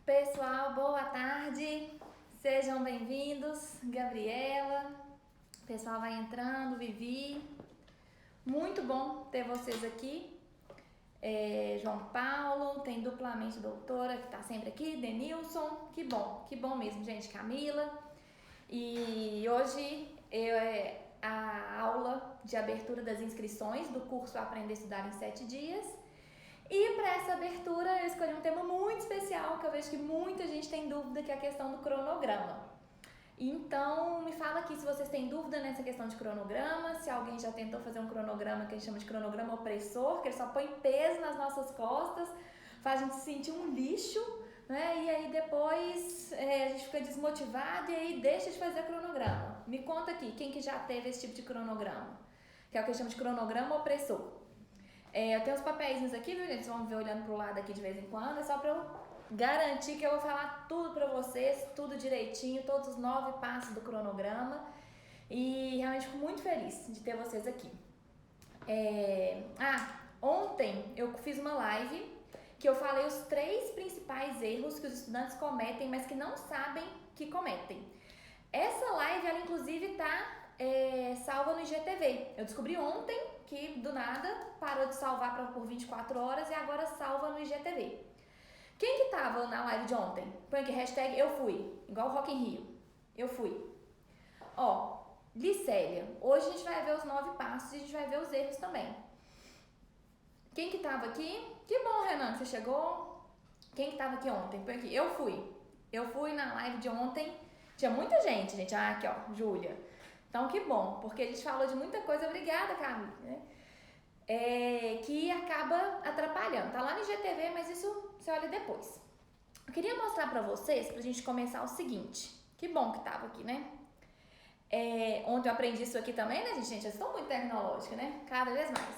Pessoal, boa tarde, sejam bem-vindos, Gabriela, o pessoal vai entrando, Vivi, muito bom ter vocês aqui, João Paulo, tem duplamente doutora que tá sempre aqui, Denilson, que bom mesmo, gente, Camila, e hoje a aula de abertura das inscrições do curso Aprender a Estudar em 7 Dias. E para essa abertura eu escolhi um tema muito especial que eu vejo que muita gente tem dúvida, que é a questão do cronograma. Então me fala aqui se vocês têm dúvida nessa questão de cronograma, se alguém já tentou fazer um cronograma que a gente chama de cronograma opressor, que ele só põe peso nas nossas costas, faz a gente se sentir um lixo, né? E aí depois a gente fica desmotivado e aí deixa de fazer cronograma. Me conta aqui, quem que já teve esse tipo de cronograma? Que é o que a gente chama de cronograma opressor. Eu tenho os papéis aqui, viu, gente? Vocês vão ver olhando pro lado aqui de vez em quando. É só pra eu garantir que eu vou falar tudo pra vocês, tudo direitinho, todos os 9 passos do cronograma. E realmente fico muito feliz de ter vocês aqui. Ontem eu fiz uma live que eu falei os 3 principais erros que os estudantes cometem, mas que não sabem que cometem. Essa live, ela inclusive tá salva no IGTV. Eu descobri ontem que do nada parou de salvar por 24 horas e agora salva no IGTV. Quem que tava na live de ontem? Põe aqui, hashtag eu fui, igual Rock in Rio. Eu fui. Licélia, hoje a gente vai ver os 9 passos e a gente vai ver os erros também. Quem que tava aqui? Que bom, Renan, que você chegou. Quem que tava aqui ontem? Põe aqui, eu fui. Eu fui na live de ontem. Tinha muita gente. Aqui, ó, Júlia. Então, que bom, porque a gente falou de muita coisa, obrigada, Camila, né? Que acaba atrapalhando. Tá lá no IGTV, mas isso você olha depois. Eu queria mostrar pra vocês, pra gente começar o seguinte. Que bom que tava aqui, né? Ontem eu aprendi isso aqui também, né, gente? Eu estou muito tecnológica, né? Cada vez mais.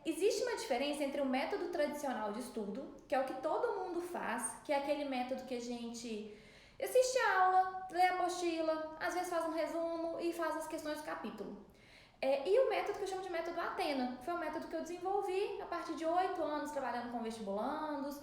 Existe uma diferença entre o método tradicional de estudo, que é o que todo mundo faz, que é aquele método que a gente assiste a aula, lê a apostila, às vezes faz um resumo e faz as questões do capítulo. E o método que eu chamo de método Athena, foi um método que eu desenvolvi a partir de 8 anos trabalhando com vestibulandos,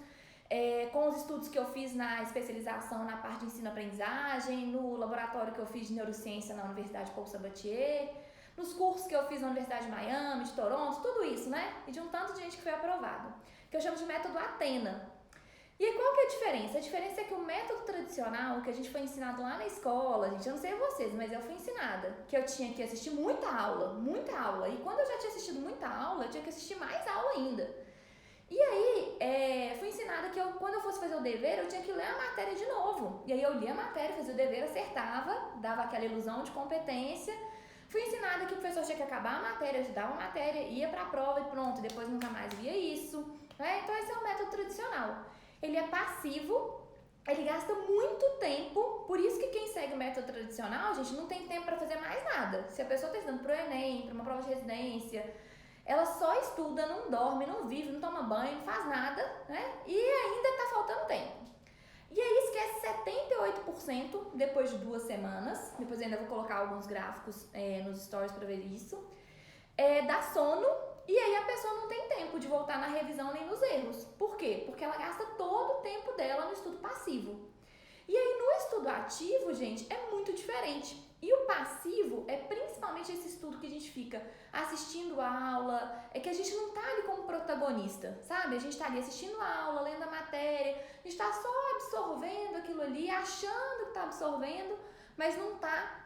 com os estudos que eu fiz na especialização na parte de ensino-aprendizagem, no laboratório que eu fiz de neurociência na Universidade Paul Sabatier, nos cursos que eu fiz na Universidade de Miami, de Toronto, tudo isso, né? E de um tanto de gente que foi aprovado, que eu chamo de método Athena. E aí, qual que é a diferença? A diferença é que o método tradicional, que a gente foi ensinado lá na escola, gente, eu não sei vocês, mas eu fui ensinada, que eu tinha que assistir muita aula, e quando eu já tinha assistido muita aula, eu tinha que assistir mais aula ainda. E aí, fui ensinada que quando eu fosse fazer o dever, eu tinha que ler a matéria de novo. E aí eu lia a matéria, fazia o dever, acertava, dava aquela ilusão de competência. Fui ensinada que o professor tinha que acabar a matéria, eu estudava a matéria, ia pra prova e pronto, depois nunca mais via isso. Então esse é o método tradicional. Ele é passivo, ele gasta muito tempo, por isso que quem segue o método tradicional, gente, não tem tempo para fazer mais nada. Se a pessoa está estudando pro Enem, para uma prova de residência, ela só estuda, não dorme, não vive, não toma banho, não faz nada, né? E ainda está faltando tempo. E aí esquece 78% depois de 2 semanas, depois eu ainda vou colocar alguns gráficos nos stories para ver isso, dá sono. E aí a pessoa não tem tempo de voltar na revisão nem nos erros. Por quê? Porque ela gasta todo o tempo dela no estudo passivo. E aí no estudo ativo, gente, é muito diferente. E o passivo é principalmente esse estudo que a gente fica assistindo a aula, que a gente não tá ali como protagonista, sabe? A gente tá ali assistindo a aula, lendo a matéria, a gente tá só absorvendo aquilo ali, achando que tá absorvendo, mas não tá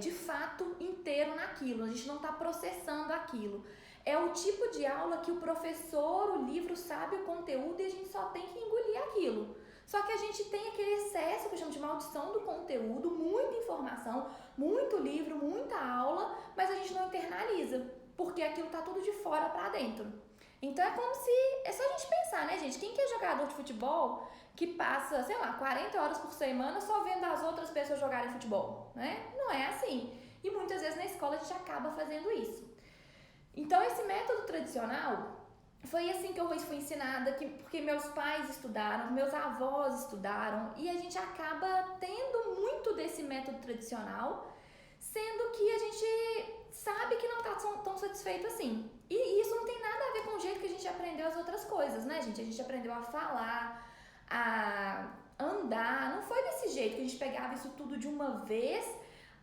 de fato inteiro naquilo, a gente não está processando aquilo. É o tipo de aula que o professor, o livro sabe o conteúdo e a gente só tem que engolir aquilo. Só que a gente tem aquele excesso que eu chamo de maldição do conteúdo, muita informação, muito livro, muita aula, mas a gente não internaliza, porque aquilo tá tudo de fora para dentro. Então é como se, é só a gente pensar, né, gente? Quem que é jogador de futebol que passa, sei lá, 40 horas por semana só vendo as outras pessoas jogarem futebol, né? Não é assim. E muitas vezes na escola a gente acaba fazendo isso. Então esse método tradicional foi assim que eu fui ensinada, porque meus pais estudaram, meus avós estudaram, e a gente acaba tendo muito desse método tradicional, sendo que a gente sabe que não está tão satisfeito assim. E isso não tem nada a ver com o jeito que a gente aprendeu as outras coisas, né, gente? A gente aprendeu a falar, a andar, não foi desse jeito que a gente pegava isso tudo de uma vez,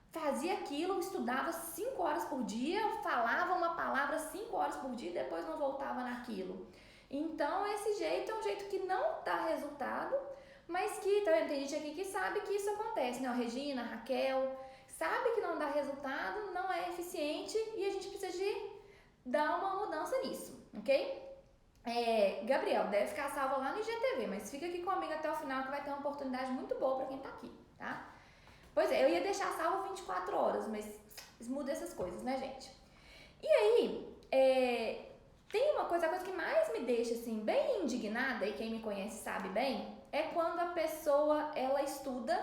fazia aquilo, estudava 5 horas por dia, falava uma palavra 5 horas por dia e depois não voltava naquilo. Então esse jeito é um jeito que não dá resultado, mas que tá vendo? Tem gente aqui que sabe que isso acontece, né? A Regina, a Raquel, sabe que não dá resultado, não é eficiente e a gente precisa de dar uma mudança nisso, ok? Gabriel, deve ficar salvo lá no IGTV, mas fica aqui comigo até o final que vai ter uma oportunidade muito boa pra quem tá aqui, tá? Pois é, eu ia deixar salvo 24 horas, mas muda essas coisas, né, gente? E aí, tem uma coisa, a coisa que mais me deixa, assim, bem indignada, e quem me conhece sabe bem, é quando a pessoa, ela estuda,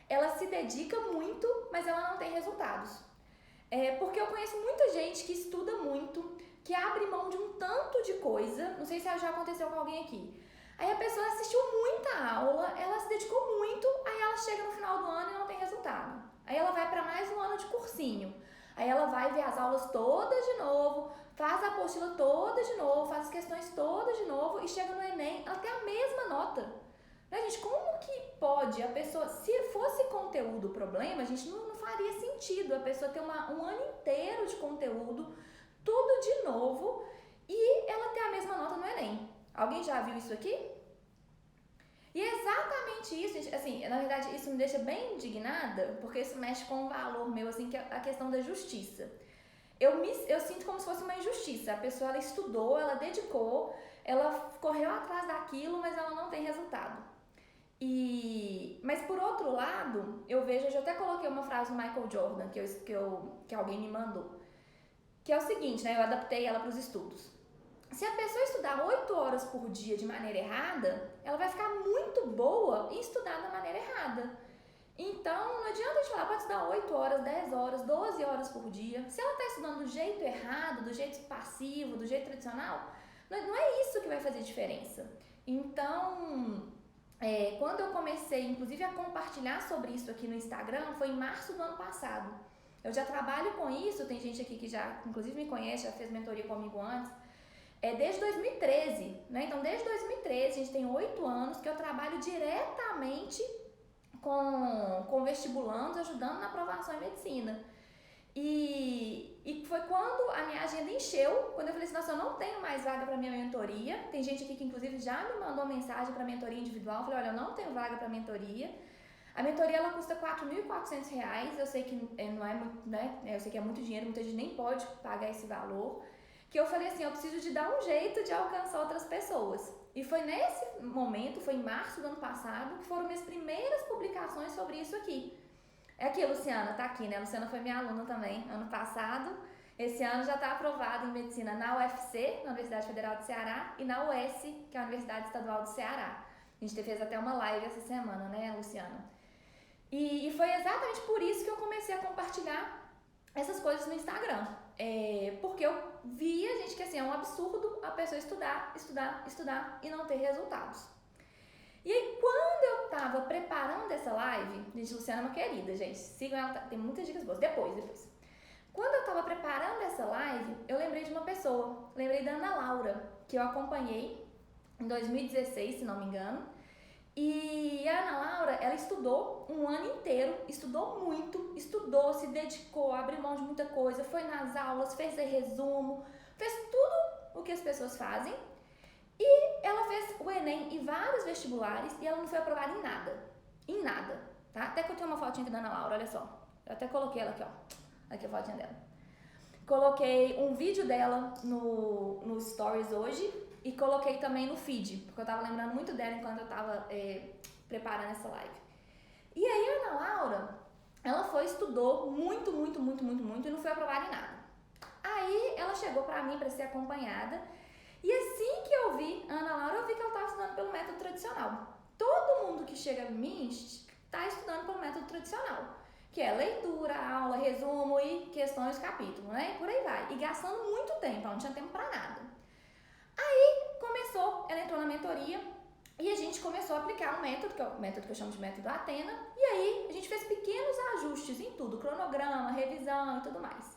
ela se dedica muito, mas ela não tem resultados. Porque eu conheço muita gente que estuda muito, que abre mão de um tanto de coisa, não sei se já aconteceu com alguém aqui. Aí a pessoa assistiu muita aula, ela se dedicou muito, aí ela chega no final do ano e não tem resultado. Aí ela vai para mais um ano de cursinho. Aí ela vai ver as aulas todas de novo, faz a apostila toda de novo, faz as questões todas de novo e chega no Enem, ela tem a mesma nota. Né, gente? Como que pode a pessoa, se fosse conteúdo o problema, a gente não faria sentido a pessoa ter um ano inteiro de conteúdo, tudo de novo, e ela ter a mesma nota no Enem. Alguém já viu isso aqui? E é exatamente isso, gente. Assim, na verdade, isso me deixa bem indignada, porque isso mexe com um valor meu, assim, que é a questão da justiça. Eu sinto como se fosse uma injustiça. A pessoa, ela estudou, ela dedicou, ela correu atrás daquilo, mas ela não tem resultado. Mas por outro lado, eu vejo, eu já até coloquei uma frase do Michael Jordan, que alguém me mandou, que é o seguinte, né? Eu adaptei ela para os estudos. Se a pessoa estudar 8 horas por dia de maneira errada, ela vai ficar muito boa em estudar da maneira errada. Então, não adianta a gente falar, pode estudar 8 horas, 10 horas, 12 horas por dia. Se ela está estudando do jeito errado, do jeito passivo, do jeito tradicional, não é isso que vai fazer diferença. Então, quando eu comecei, inclusive, a compartilhar sobre isso aqui no Instagram, foi em março do ano passado. Eu já trabalho com isso, tem gente aqui que já, inclusive, me conhece, já fez mentoria comigo antes. Desde 2013, né? Então, desde 2013, a gente tem 8 anos que eu trabalho diretamente com vestibulandos, ajudando na aprovação em medicina. E foi quando a minha agenda encheu, quando eu falei assim, nossa, eu não tenho mais vaga para minha mentoria. Tem gente aqui que, inclusive, já me mandou mensagem para mentoria individual. Eu falei, olha, eu não tenho vaga para mentoria. A mentoria, ela custa R$4.400. Eu sei que não é muito, né? Eu sei que é muito dinheiro, muita gente nem pode pagar esse valor. Que eu falei assim, eu preciso de dar um jeito de alcançar outras pessoas. E foi nesse momento, foi em março do ano passado, que foram minhas primeiras publicações sobre isso aqui. É aqui, a Luciana tá aqui, né? A Luciana foi minha aluna também, ano passado. Esse ano já está aprovada em medicina na UFC, na Universidade Federal do Ceará, e na UES, que é a Universidade Estadual do Ceará. A gente fez até uma live essa semana, né, Luciana? E foi exatamente por isso que eu comecei a compartilhar essas coisas no Instagram. Porque eu via, gente, que assim, é um absurdo a pessoa estudar e não ter resultados. E aí, quando eu tava preparando essa live, gente, Luciana é uma querida, gente, sigam ela, tem muitas dicas boas, depois. Quando eu tava preparando essa live, eu lembrei de uma pessoa, lembrei da Ana Laura, que eu acompanhei em 2016, se não me engano. E a Ana Laura, ela estudou um ano inteiro, estudou muito, se dedicou, abriu mão de muita coisa, foi nas aulas, fez resumo, fez tudo o que as pessoas fazem. E ela fez o Enem e vários vestibulares e ela não foi aprovada em nada, tá? Até que eu tenho uma fotinha aqui da Ana Laura, olha só. Eu até coloquei ela aqui, ó. Aqui a fotinha dela. Coloquei um vídeo dela no Stories hoje e coloquei também no feed, porque eu tava lembrando muito dela enquanto eu tava preparando essa live. E aí a Ana Laura, ela estudou muito e não foi aprovada em nada. Aí ela chegou pra mim pra ser acompanhada e assim que eu vi a Ana Laura, eu vi que ela tava estudando pelo método tradicional. Todo mundo que chega a mim tá estudando pelo método tradicional, que é leitura, aula, resumo e questões, capítulo, né? Por aí vai. E gastando muito tempo, ela não tinha tempo pra nada. Aí começou, ela entrou na mentoria e a gente começou a aplicar um método, que é o método que eu chamo de método Athena, e aí a gente fez pequenos ajustes em tudo, cronograma, revisão e tudo mais.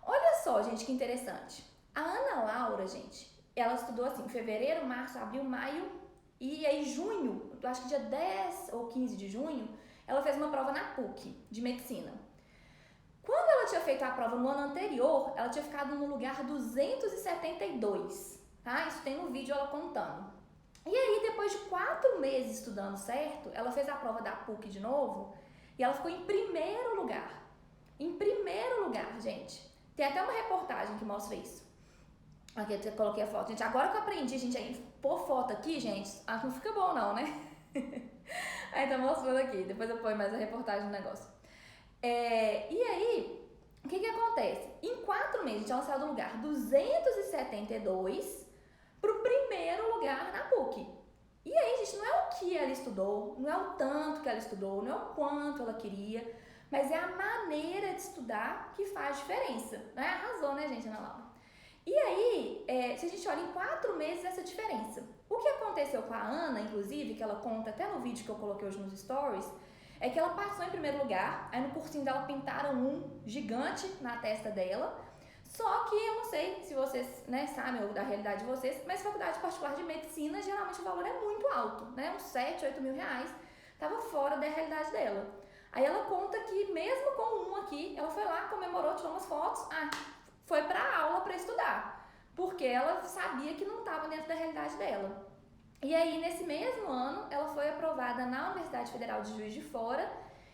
Olha só, gente, que interessante. A Ana Laura, gente, ela estudou assim, fevereiro, março, abril, maio E aí, junho, eu acho que dia 10 ou 15 de junho, ela fez uma prova na PUC, de medicina. Quando ela tinha feito a prova no ano anterior, ela tinha ficado no lugar 272, tá? Isso tem no vídeo ela contando. E aí, depois de 4 meses estudando certo, ela fez a prova da PUC de novo e ela ficou em primeiro lugar. Em primeiro lugar, gente. Tem até uma reportagem que mostra isso. Aqui eu coloquei a foto. Gente, agora que eu aprendi, gente, aí pôr foto aqui, gente, não fica bom não, né? Aí tá mostrando aqui. Depois eu ponho mais a reportagem no negócio. E aí, o que acontece? Em 4 meses, ela saiu do lugar 272 pro primeiro lugar na PUC. E aí, gente, não é o que ela estudou, não é o tanto que ela estudou, não é o quanto ela queria, mas é a maneira de estudar que faz diferença. Né? Arrasou, né, gente, Ana Laura? E aí, se a gente olha em 4 meses, essa diferença. O que aconteceu com a Ana, inclusive, que ela conta até no vídeo que eu coloquei hoje nos stories, é que ela passou em primeiro lugar, aí no cursinho dela pintaram um gigante na testa dela, só que eu não sei se vocês, né, sabem da realidade de vocês, mas faculdade particular de medicina, geralmente o valor é muito alto, né, uns 7, 8 mil reais, tava fora da realidade dela. Aí ela conta que mesmo com um aqui, ela foi lá, comemorou, tirou umas fotos, foi pra aula pra estudar, porque ela sabia que não estava dentro da realidade dela. E aí, nesse mesmo ano, ela foi aprovada na Universidade Federal de Juiz de Fora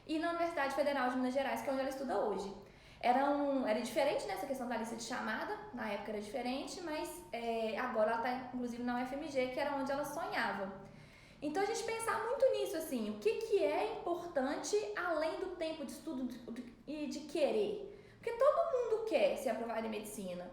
e na Universidade Federal de Minas Gerais, que é onde ela estuda hoje. Era diferente nessa questão da lista de chamada, na época era diferente, mas agora ela está, inclusive, na UFMG, que era onde ela sonhava. Então, a gente pensar muito nisso, assim, o que é importante além do tempo de estudo e de querer. Porque todo mundo quer ser aprovado em medicina.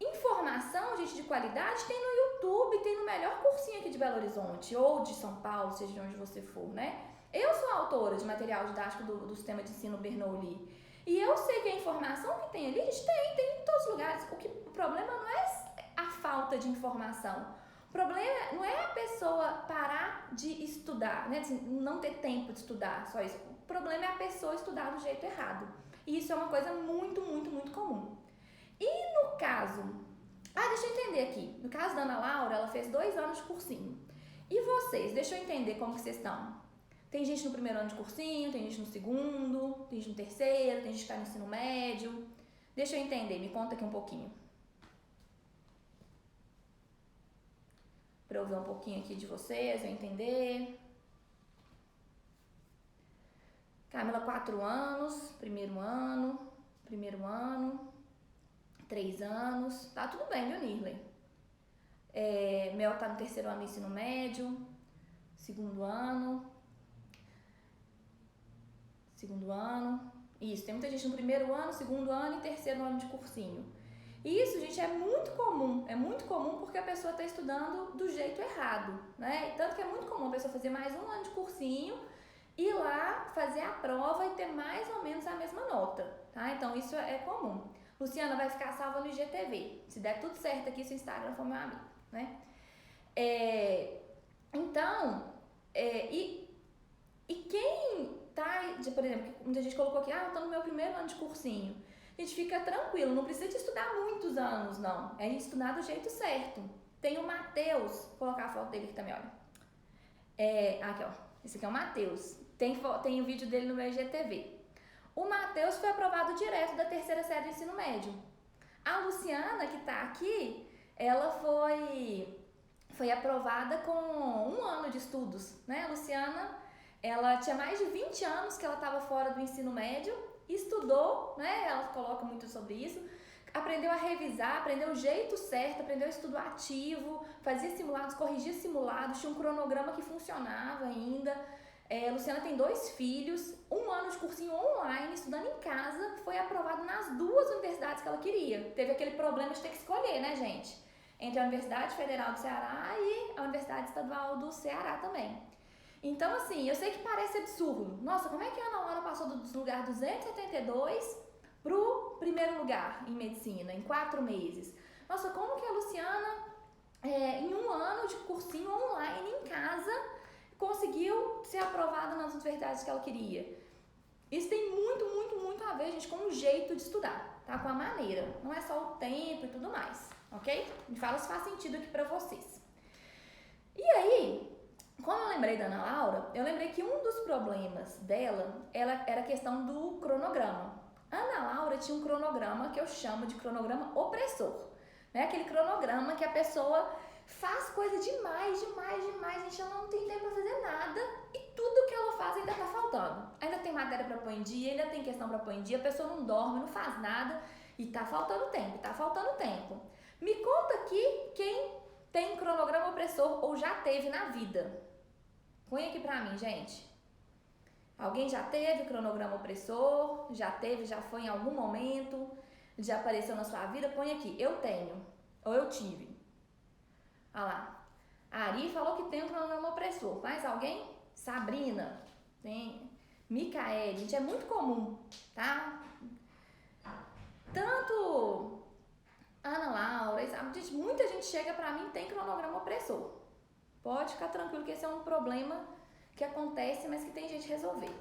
Informação, gente, de qualidade tem no YouTube, tem no melhor cursinho aqui de Belo Horizonte, ou de São Paulo, seja de onde você for, né? Eu sou autora de material didático do sistema de ensino Bernoulli. E eu sei que a informação que tem ali, a gente tem em todos os lugares. O problema não é a falta de informação. O problema não é a pessoa parar de estudar, né? Assim, não ter tempo de estudar, só isso. O problema é a pessoa estudar do jeito errado. E isso é uma coisa muito, muito, muito comum. E no caso... deixa eu entender aqui. No caso da Ana Laura, ela fez 2 anos de cursinho. E vocês? Deixa eu entender como que vocês estão. Tem gente no primeiro ano de cursinho, tem gente no segundo, tem gente no terceiro, tem gente que está no ensino médio. Deixa eu entender, me conta aqui um pouquinho. Para eu ver um pouquinho aqui de vocês, eu entender. Camila, 4 anos, primeiro ano, 3 anos, tá tudo bem, viu, Nirley? Mel tá no terceiro ano do ensino médio, segundo ano, isso, tem muita gente no primeiro ano, segundo ano e terceiro ano de cursinho. E isso, gente, é muito comum porque a pessoa tá estudando do jeito errado, né? Tanto que é muito comum a pessoa fazer mais 1 ano de cursinho, ir lá, fazer a prova e ter mais ou menos a mesma nota, tá? Então, isso é comum. Luciana vai ficar salva no IGTV. Se der tudo certo aqui, se o Instagram for meu amigo, né? Então, quem tá, por exemplo, muita gente colocou aqui, eu tô no meu primeiro ano de cursinho. A gente fica tranquilo, não precisa de estudar muitos anos, não. É a gente estudar do jeito certo. Tem o Matheus, vou colocar a foto dele aqui também, olha. Aqui, ó. Esse aqui é o Matheus. Tem o vídeo dele no meu IGTV. O Matheus foi aprovado direto da 3ª série do ensino médio. A Luciana, que tá aqui, ela foi aprovada com 1 ano de estudos, né? A Luciana, ela tinha mais de 20 anos que ela estava fora do ensino médio, estudou, né? Ela coloca muito sobre isso, aprendeu a revisar, aprendeu o jeito certo, aprendeu o estudo ativo, fazia simulados, corrigia simulados, tinha um cronograma que funcionava ainda. Luciana tem 2 filhos, 1 ano de cursinho online, estudando em casa, foi aprovado nas 2 universidades que ela queria. Teve aquele problema de ter que escolher, né, gente? Entre a Universidade Federal do Ceará e a Universidade Estadual do Ceará também. Então, assim, eu sei que parece absurdo. Nossa, como é que a Ana Laura passou do lugar 272 pro primeiro lugar em medicina, em 4 meses? Nossa, como que a Luciana, em 1 ano de cursinho online em casa, conseguiu ser aprovada nas universidades que ela queria? Isso tem muito, muito, muito a ver, gente, com o jeito de estudar, tá? Com a maneira. Não é só o tempo e tudo mais, ok? Me fala se faz sentido aqui pra vocês. E aí, lembrei da Ana Laura, eu lembrei que um dos problemas dela era a questão do cronograma. A Ana Laura tinha um cronograma que eu chamo de cronograma opressor. Né? Aquele cronograma que a pessoa faz coisa demais, gente, ela não tem tempo pra fazer nada e tudo que ela faz ainda tá faltando. Ainda tem matéria pra pôr em dia, ainda tem questão pra pôr em dia, a pessoa não dorme, não faz nada e tá faltando tempo. Me conta aqui quem tem cronograma opressor ou já teve na vida. Põe aqui pra mim, gente. Alguém já teve cronograma opressor? Já teve, já foi em algum momento? Já apareceu na sua vida? Põe aqui, eu tenho, ou eu tive. Olha lá. A Ari falou que tem um cronograma opressor. Mais alguém? Sabrina. Tem. Micaele. Gente, é muito comum, tá? Tanto Ana Laura, gente, muita gente chega pra mim e tem cronograma opressor. Pode ficar tranquilo que esse é um problema que acontece, mas que tem gente resolver.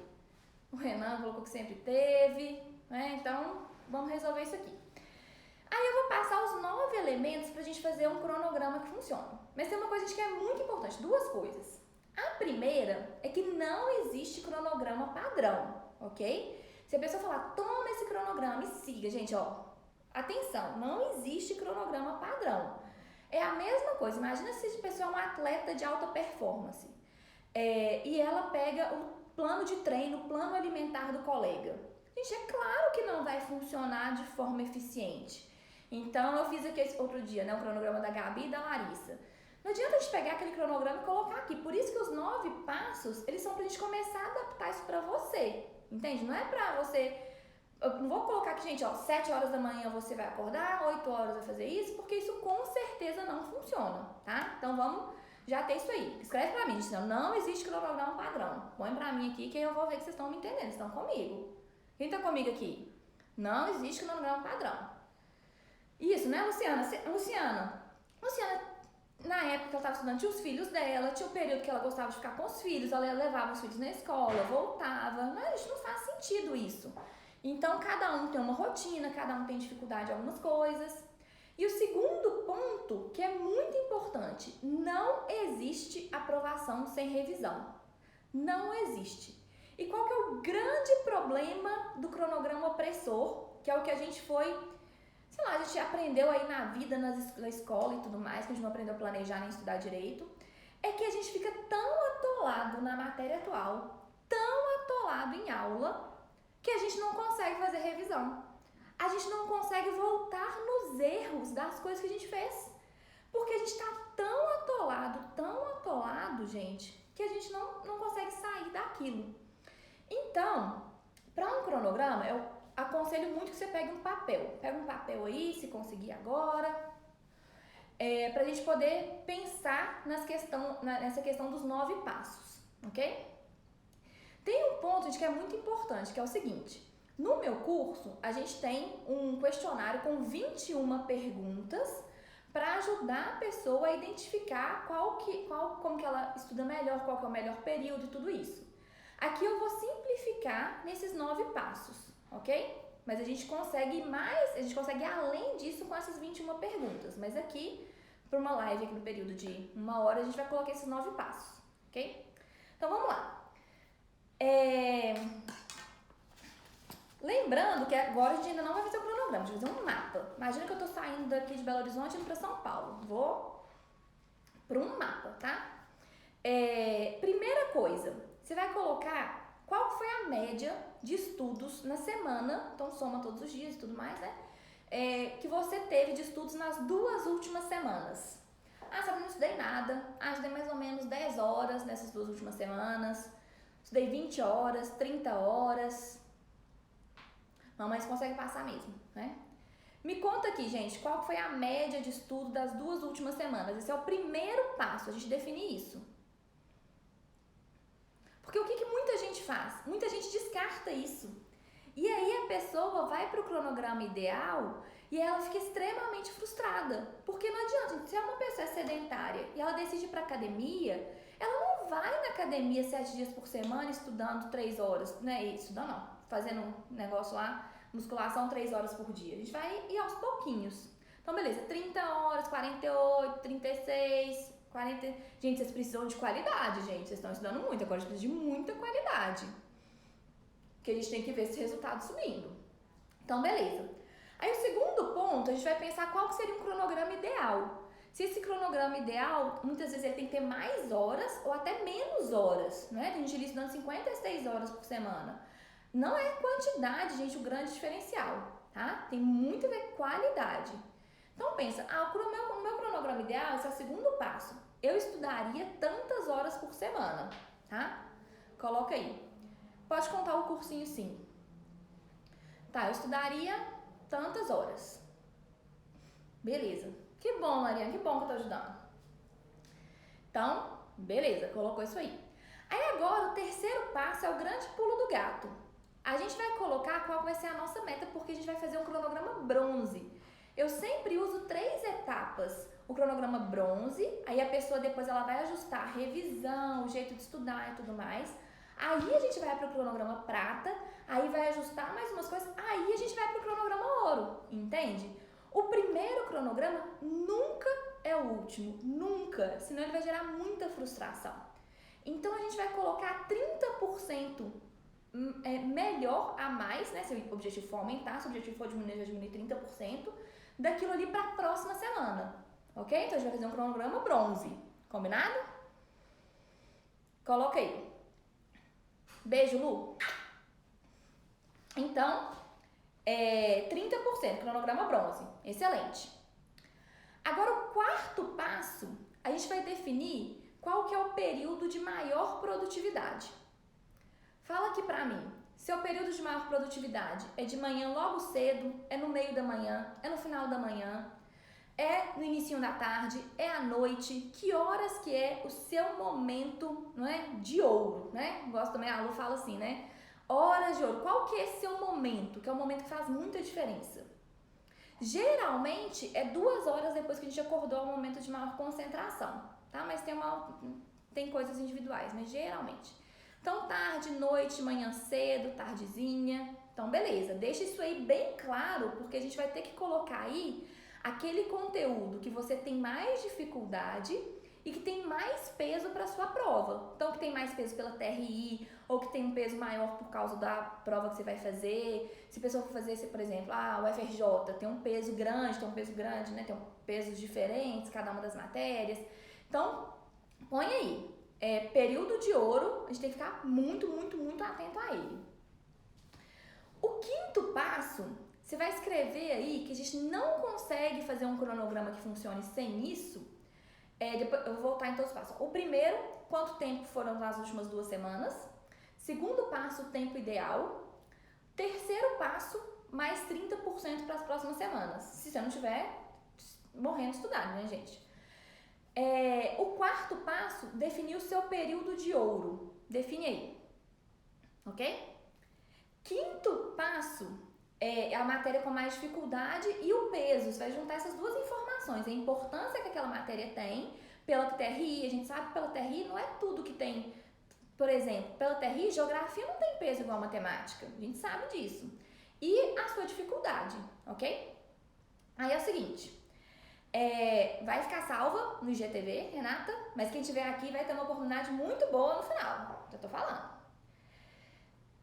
O Renan colocou que sempre teve, né? Então, vamos resolver isso aqui. Aí eu vou passar os 9 elementos pra gente fazer um cronograma que funcione. Mas tem uma coisa que é muito importante, duas coisas. A primeira é que não existe cronograma padrão, ok? Se a pessoa falar, toma esse cronograma e siga, gente, ó, atenção, não existe cronograma padrão. É a mesma coisa, imagina se a pessoa é um atleta de alta performance e ela pega o plano de treino, o plano alimentar do colega. Gente, é claro que não vai funcionar de forma eficiente. Então, eu fiz aqui outro dia, né, o cronograma da Gabi e da Larissa. Não adianta a gente pegar aquele cronograma e colocar aqui. Por isso que os 9 passos, eles são pra gente começar a adaptar isso pra você. Entende? Não é pra você... Eu não vou colocar aqui, gente, ó, 7 horas da manhã você vai acordar, 8 horas vai fazer isso, porque isso com certeza não funciona, tá? Então, vamos já ter isso aí. Escreve pra mim, gente, não existe cronograma padrão. Põe pra mim aqui que eu vou ver que vocês estão me entendendo, vocês estão comigo. Quem tá comigo aqui? Não existe cronograma padrão. Isso, né, Luciana? Luciana, na época que ela estava estudando, tinha os filhos dela, tinha o período que ela gostava de ficar com os filhos, ela levava os filhos na escola, voltava, mas não faz sentido isso. Então, cada um tem uma rotina, cada um tem dificuldade em algumas coisas. E o segundo ponto, que é muito importante, não existe aprovação sem revisão. Não existe. E qual que é o grande problema do cronograma opressor, que é o que a gente foi... Sei lá, a gente aprendeu aí na vida, na escola e tudo mais, que a gente não aprendeu a planejar nem estudar direito, é que a gente fica tão atolado na matéria atual, tão atolado em aula, que a gente não consegue fazer revisão. A gente não consegue voltar nos erros das coisas que a gente fez. Porque a gente tá tão atolado, gente, que a gente não consegue sair daquilo. Então, para um cronograma, eu aconselho muito que você pegue um papel. Pega um papel aí, se conseguir agora, pra gente poder pensar nessa questão dos 9 passos, ok? Tem um ponto, gente, que é muito importante, que é o seguinte. No meu curso, a gente tem um questionário com 21 perguntas para ajudar a pessoa a identificar como que ela estuda melhor, qual que é o melhor período e tudo isso. Aqui eu vou simplificar nesses 9 passos, ok? Mas a gente consegue ir além disso com essas 21 perguntas. Mas aqui, para uma live aqui no período de 1 hora, a gente vai colocar esses 9 passos, ok? Então vamos lá. Lembrando que agora a gente ainda não vai fazer o cronograma, a gente vai fazer um mapa. Imagina que eu tô saindo daqui de Belo Horizonte indo para São Paulo. Vou para um mapa, tá? Primeira coisa, você vai colocar qual foi a média de estudos na semana, então soma todos os dias e tudo mais, né? Que você teve de estudos nas 2 últimas semanas. Sabe, não estudei nada. Estudei mais ou menos 10 horas nessas 2 últimas semanas. Estudei 20 horas, 30 horas. Não, mas consegue passar mesmo, né? Me conta aqui, gente, qual foi a média de estudo das 2 últimas semanas? Esse é o primeiro passo, a gente definir isso. Porque o que muita gente faz? Muita gente descarta isso. E aí a pessoa vai pro cronograma ideal e ela fica extremamente frustrada. Porque não adianta, se uma pessoa é sedentária e ela decide ir pra academia, ela não vai na academia 7 dias por semana estudando 3 horas, né? Estudando não, fazendo um negócio lá, musculação 3 horas por dia. A gente vai ir aos pouquinhos. Então, beleza, 30 horas, 48, 36, 40... Gente, vocês precisam de qualidade, gente. Vocês estão estudando muito, agora a gente precisa de muita qualidade. Porque a gente tem que ver esse resultado subindo. Então, beleza. Aí, o segundo ponto, a gente vai pensar qual que seria um cronograma ideal. Se esse cronograma ideal, muitas vezes ele tem que ter mais horas ou até menos horas, né? Tem gente estudando 56 horas por semana. Não é quantidade, gente, o grande diferencial, tá? Tem muito a ver com qualidade. Então, pensa, o meu cronograma ideal, esse é o segundo passo. Eu estudaria tantas horas por semana, tá? Coloca aí. Pode contar o cursinho, sim. Tá, eu estudaria tantas horas. Beleza. Que bom, Mariana, que bom que eu tô ajudando. Então, beleza, colocou isso aí. Aí agora, o terceiro passo é o grande pulo do gato. A gente vai colocar qual vai ser a nossa meta, porque a gente vai fazer um cronograma bronze. Eu sempre uso 3 etapas. O cronograma bronze, aí a pessoa depois ela vai ajustar a revisão, o jeito de estudar e tudo mais. Aí a gente vai para o cronograma prata, aí vai ajustar mais umas coisas, aí a gente vai para o cronograma ouro, entende? O primeiro cronograma nunca é o último, nunca, senão ele vai gerar muita frustração. Então a gente vai colocar 30% melhor a mais, né? Se o objetivo for aumentar, se o objetivo for diminuir, já diminui 30% daquilo ali para a próxima semana, ok? Então a gente vai fazer um cronograma bronze, combinado? Coloca aí. Beijo, Lu. Então, 30%, cronograma bronze. Excelente. Agora, o quarto passo, a gente vai definir qual que é o período de maior produtividade. Fala aqui pra mim, seu período de maior produtividade é de manhã logo cedo, é no meio da manhã, é no final da manhã, é no início da tarde, é à noite, que horas que é o seu momento, não é, de ouro, né? Gosto também, a Lu fala assim, né? Horas de ouro, qual que é esse seu momento, que é um momento que faz muita diferença? Geralmente é 2 horas depois que a gente acordou, é o momento de maior concentração, tá? Mas tem coisas individuais, mas geralmente. Então, tarde, noite, manhã cedo, tardezinha. Então, beleza, deixa isso aí bem claro, porque a gente vai ter que colocar aí aquele conteúdo que você tem mais dificuldade e que tem mais peso para sua prova. Então, que tem mais peso pela TRI, ou que tem um peso maior por causa da prova que você vai fazer. Se a pessoa for fazer, por exemplo, o FRJ tem um peso grande, né? Tem pesos diferentes, cada uma das matérias. Então, põe aí. Período de ouro, a gente tem que ficar muito, muito, muito atento a ele. O quinto passo, você vai escrever aí que a gente não consegue fazer um cronograma que funcione sem isso. Depois eu vou voltar em todos os passos. O primeiro, quanto tempo foram nas últimas 2 semanas. Segundo passo, o tempo ideal. Terceiro passo, mais 30% para as próximas semanas. Se você não estiver morrendo de estudar, né, gente? O quarto passo, definir o seu período de ouro. Define aí. Ok? Quinto passo é a matéria com mais dificuldade e o peso. Você vai juntar essas 2 informações. A importância que aquela matéria tem pela TRI. A gente sabe que pela TRI não é tudo que tem. Por exemplo, pela TRI, geografia não tem peso igual a matemática. A gente sabe disso. E a sua dificuldade, ok? Aí é o seguinte. Vai ficar salva no IGTV, Renata, mas quem estiver aqui vai ter uma oportunidade muito boa no final. Já tô falando.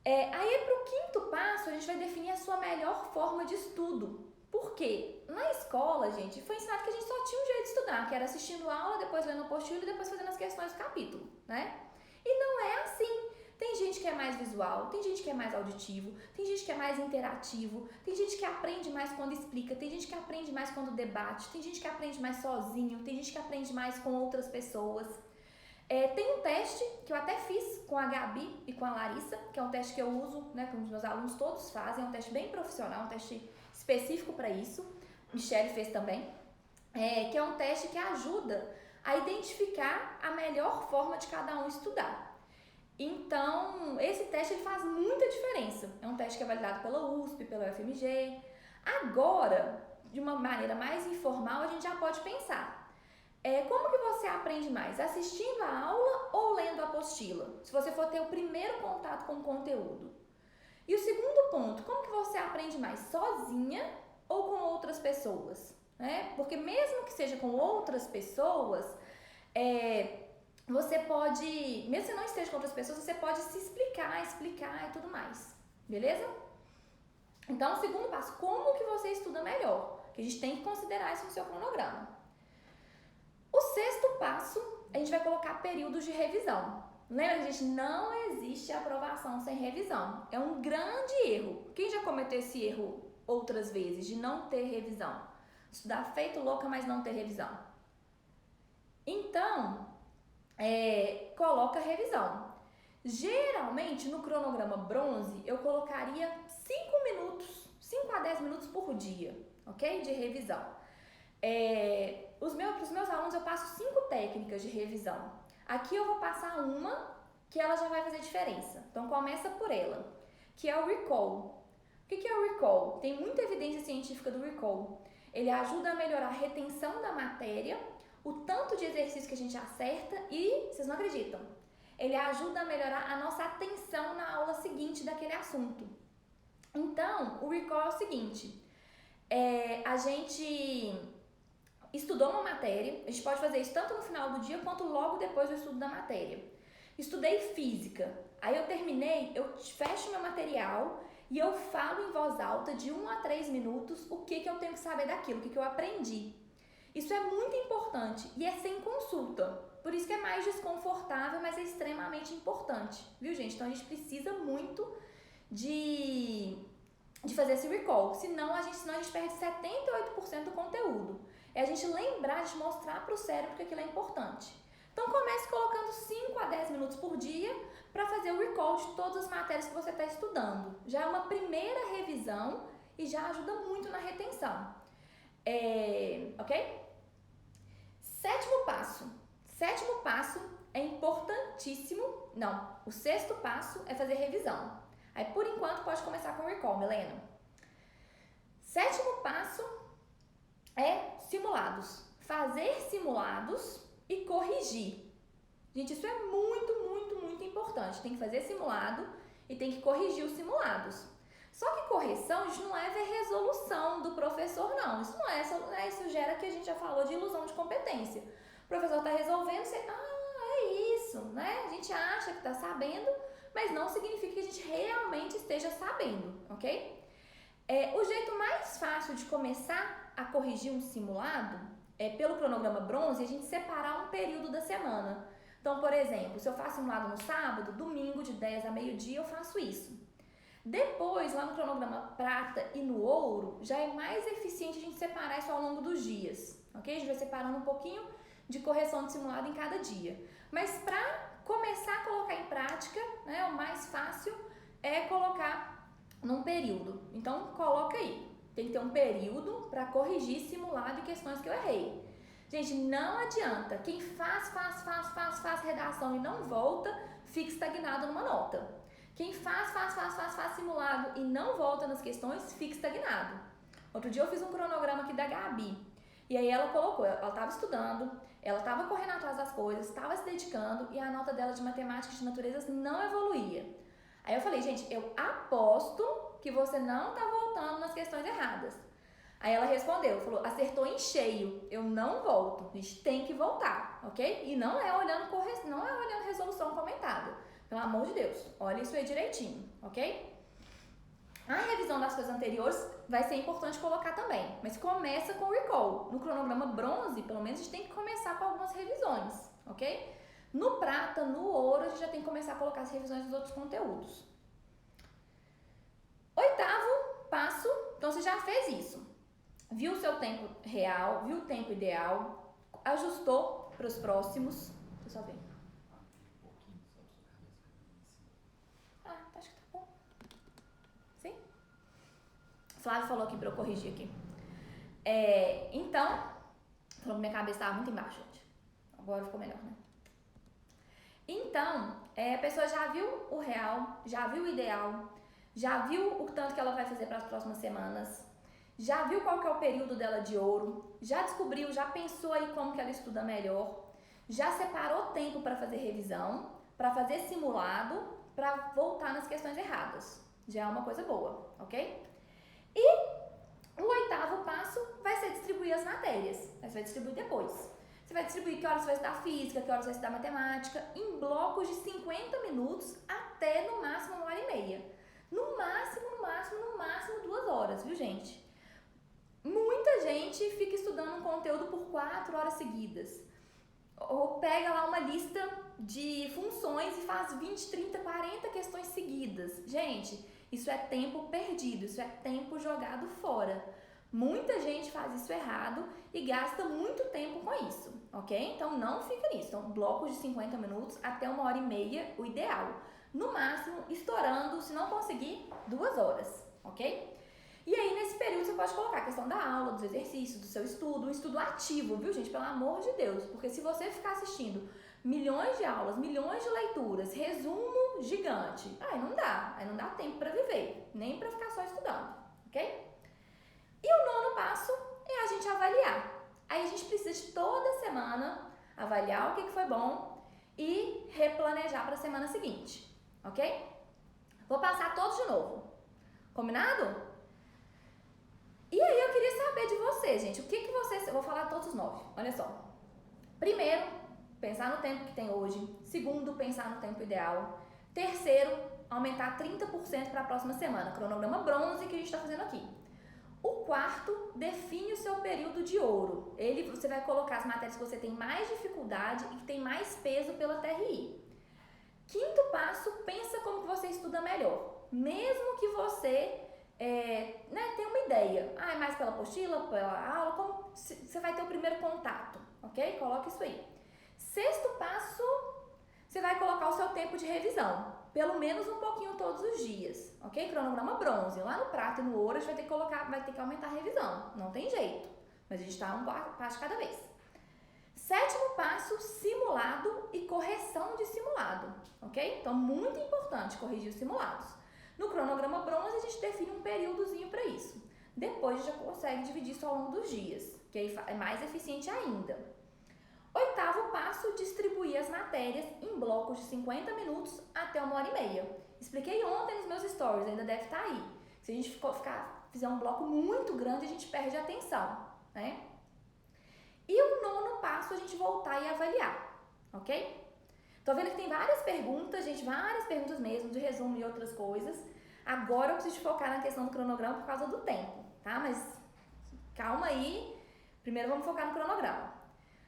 Aí pro quinto passo, a gente vai definir a sua melhor forma de estudo. Por quê? Na escola, gente, foi ensinado que a gente só tinha um jeito de estudar, que era assistindo aula, depois lendo apostila e depois fazendo as questões do capítulo, né? E não é assim. Tem gente que é mais visual, tem gente que é mais auditivo, tem gente que é mais interativo, tem gente que aprende mais quando explica, tem gente que aprende mais quando debate, tem gente que aprende mais sozinho, tem gente que aprende mais com outras pessoas. Tem um teste que eu até fiz com a Gabi e com a Larissa, que é um teste que eu uso, né, que os meus alunos todos fazem, é um teste bem profissional, um teste específico para isso. Michelle fez também, que é um teste que ajuda a identificar a melhor forma de cada um estudar. Então, esse teste ele faz muita diferença. É um teste que é validado pela USP, pela UFMG. Agora, de uma maneira mais informal, a gente já pode pensar. Como que você aprende mais? Assistindo a aula ou lendo a apostila? Se você for ter o primeiro contato com o conteúdo. E o segundo ponto, como que você aprende mais? Sozinha ou com outras pessoas? Porque mesmo que seja com outras pessoas, você pode, mesmo que você não esteja com outras pessoas, você pode se explicar e tudo mais, beleza? Então, o segundo passo, como que você estuda melhor? Que a gente tem que considerar isso no seu cronograma. O sexto passo, a gente vai colocar períodos de revisão. Lembra, gente, não existe aprovação sem revisão. É um grande erro. Quem já cometeu esse erro outras vezes, de não ter revisão? Estudar feito louca, mas não ter revisão. Então, coloca revisão. Geralmente, no cronograma bronze, eu colocaria 5 a 10 minutos por dia, ok? De revisão. Para os meus alunos, eu passo 5 técnicas de revisão. Aqui eu vou passar uma que ela já vai fazer diferença. Então, começa por ela, que é o recall. O que é o recall? Tem muita evidência científica do recall. Ele ajuda a melhorar a retenção da matéria, o tanto de exercício que a gente acerta e, vocês não acreditam, ele ajuda a melhorar a nossa atenção na aula seguinte daquele assunto. Então, o recall é o seguinte, a gente estudou uma matéria, a gente pode fazer isso tanto no final do dia quanto logo depois do estudo da matéria. Estudei física, aí eu terminei, eu fecho meu material e eu falo em voz alta de 1 a 3 minutos o que eu tenho que saber daquilo, o que eu aprendi. Isso é muito importante e é sem consulta, por isso que é mais desconfortável, mas é extremamente importante, viu, gente? Então a gente precisa muito de fazer esse recall, senão a gente perde 78% do conteúdo. É a gente lembrar, de mostrar para o cérebro que aquilo é importante. Então comece colocando 5 a 10 minutos por dia para fazer o recall de todas as matérias que você está estudando. Já é uma primeira revisão e já ajuda muito na retenção. Ok? Sétimo passo é importantíssimo. Não, o sexto passo é fazer revisão. Aí por enquanto pode começar com o recall, Milena. Sétimo passo é simulados. Fazer simulados e corrigir. Gente, isso é muito, muito, muito importante. Tem que fazer simulado e tem que corrigir os simulados. Só que correção, a gente não é ver resolução do professor, não. Isso não é, isso gera que a gente já falou de ilusão de competência. O professor está resolvendo, você, é isso, né? A gente acha que está sabendo, mas não significa que a gente realmente esteja sabendo, ok? O jeito mais fácil de começar a corrigir um simulado é pelo cronograma bronze, a gente separar um período da semana. Então, por exemplo, se eu faço simulado no sábado, domingo de 10 a meio-dia eu faço isso. Depois, lá no cronograma prata e no ouro, já é mais eficiente a gente separar isso ao longo dos dias, ok? A gente vai separando um pouquinho de correção de simulado em cada dia. Mas para começar a colocar em prática, né, o mais fácil é colocar num período. Então, coloca aí. Tem que ter um período para corrigir simulado e questões que eu errei. Gente, não adianta. Quem faz redação e não volta, fica estagnado numa nota. Quem faz simulado e não volta nas questões, fica estagnado. Outro dia eu fiz um cronograma aqui da Gabi. E aí ela colocou, ela estava estudando, ela estava correndo atrás das coisas, estava se dedicando e a nota dela de matemática e de naturezas não evoluía. Aí eu falei, gente, eu aposto que você não está voltando nas questões erradas. Aí ela respondeu, falou, acertou em cheio, eu não volto, a gente tem que voltar, ok? E não é olhando resolução comentada, pelo amor de Deus, olha isso aí direitinho, ok? A revisão das coisas anteriores vai ser importante colocar também, mas começa com o recall. No cronograma bronze, pelo menos, a gente tem que começar com algumas revisões, ok? No prata, no ouro, a gente já tem que começar a colocar as revisões dos outros conteúdos. Oitavo passo, então você já fez isso. Viu o seu tempo real, viu o tempo ideal, ajustou para os próximos. Deixa eu só ver. Acho que tá bom. Sim? Flávio falou aqui para eu corrigir aqui. Então, falou que minha cabeça estava muito embaixo, gente. Agora ficou melhor, né? Então, a pessoa já viu o real, já viu o ideal, já viu o tanto que ela vai fazer para as próximas semanas, já viu qual que é o período dela de ouro, já descobriu, já pensou aí como que ela estuda melhor, já separou tempo para fazer revisão, para fazer simulado, para voltar nas questões erradas. Já é uma coisa boa, ok? E o oitavo passo vai ser distribuir as matérias, mas vai distribuir depois. Você vai distribuir que horas você vai estudar física, que horas você vai estudar matemática, em blocos de 50 minutos até no máximo 1h30. No máximo 2 horas, viu, gente? Muita gente fica estudando um conteúdo por 4 horas seguidas. Ou pega lá uma lista de funções e faz 20, 30, 40 questões seguidas. Gente, isso é tempo perdido, isso é tempo jogado fora. Muita gente faz isso errado e gasta muito tempo com isso, ok? Então não fica nisso. Então, blocos de 50 minutos até 1h30, o ideal. No máximo, estourando, se não conseguir, 2 horas, ok? E aí, nesse período, você pode colocar a questão da aula, dos exercícios, do seu estudo, um estudo ativo, viu, gente? Pelo amor de Deus. Porque se você ficar assistindo milhões de aulas, milhões de leituras, resumo gigante, aí não dá tempo para viver, nem para ficar só estudando, ok? E o 9º passo é a gente avaliar. Aí a gente precisa de toda semana avaliar o que foi bom e replanejar para a semana seguinte, ok? Vou passar todos de novo. Combinado? E aí eu queria saber de vocês, gente, o que vocês... Eu vou falar todos os 9, olha só. Primeiro, pensar no tempo que tem hoje. Segundo, pensar no tempo ideal. Terceiro, aumentar 30% para a próxima semana, cronograma bronze que a gente está fazendo aqui. O 4º, define o seu período de ouro. Você vai colocar as matérias que você tem mais dificuldade e que tem mais peso pela TRI. 5º passo, pensa como que você estuda melhor. Mesmo que você tem uma ideia. É mais pela apostila, pela aula, como você vai ter o primeiro contato, ok? Coloca isso aí. 6º passo, você vai colocar o seu tempo de revisão. Pelo menos um pouquinho todos os dias, ok? Cronograma bronze. Lá no prata e no ouro a gente vai ter que aumentar a revisão. Não tem jeito. Mas a gente está um passo de cada vez. 7º passo, simulado e correção de simulado, ok? Então, muito importante corrigir os simulados. No cronograma bronze, a gente define um períodozinho para isso. Depois, a gente já consegue dividir isso ao longo dos dias, que aí é mais eficiente ainda. 8º passo, distribuir as matérias em blocos de 50 minutos até 1h30. Expliquei ontem nos meus stories, ainda deve estar aí. Se a gente fizer um bloco muito grande, a gente perde a atenção, né? E o 9º passo, a gente voltar e avaliar, ok? Tô vendo que tem várias perguntas, gente, várias perguntas mesmo, de resumo e outras coisas. Agora eu preciso focar na questão do cronograma por causa do tempo, tá? Mas calma aí, primeiro vamos focar no cronograma.